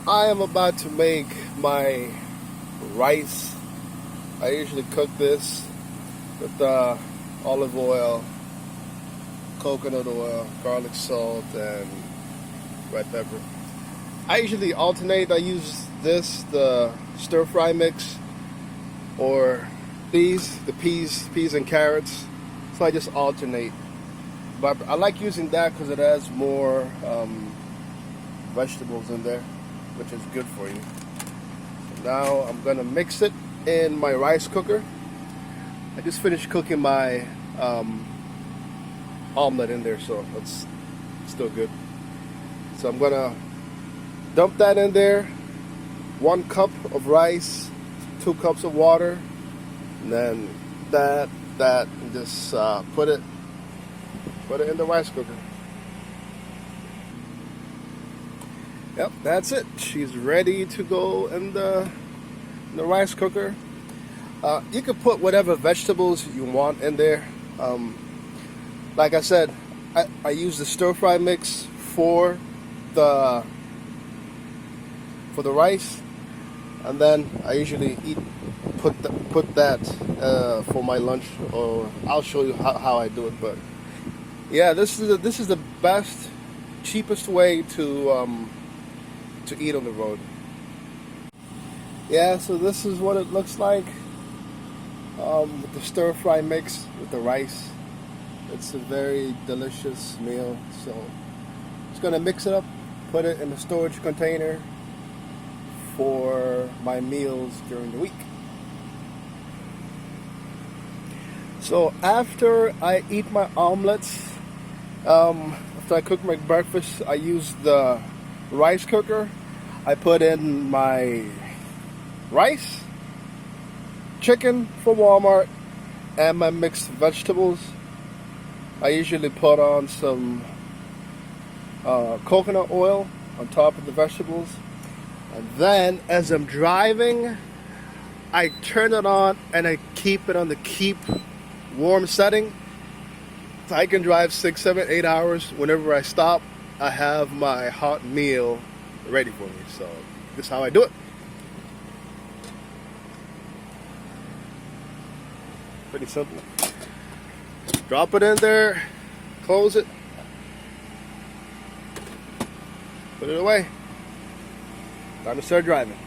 I am about to make my rice. I usually cook this with olive oil, coconut oil, garlic salt, and red pepper. I usually alternate. I use the stir fry mix, or the peas and carrots. So I just alternate. But I like using that because it has more vegetables in there, which is good for you. So now I'm gonna mix it in my rice cooker. I just finished cooking my omelet in there, so it's still good. So I'm gonna dump that in there. 1 cup of rice, 2 cups of water, and then that, and just put it in the rice cooker. Yep, that's it. She's ready to go in the rice cooker. You can put whatever vegetables you want in there. Like I said, I use the stir fry mix for the rice, and then I usually put that for my lunch, or I'll show you how I do it. But yeah, this is the best, cheapest way to eat on the road. Yeah, so this is what it looks like with the stir fry mix with the rice. It's a very delicious meal. So just gonna mix it up, put it in a storage container for my meals during the week. So after I eat my omelets, after I cook my breakfast, I use the rice cooker. I put in my rice, chicken from Walmart, and my mixed vegetables. I usually put on some coconut oil on top of the vegetables. And then as I'm driving, I turn it on and I keep it on the keep warm setting. So I can drive 6, 7, 8 hours. Whenever I stop, I have my hot meal ready for me. So this is how I do it. Pretty simple. Drop it in there, close it, put it away. Time to start driving.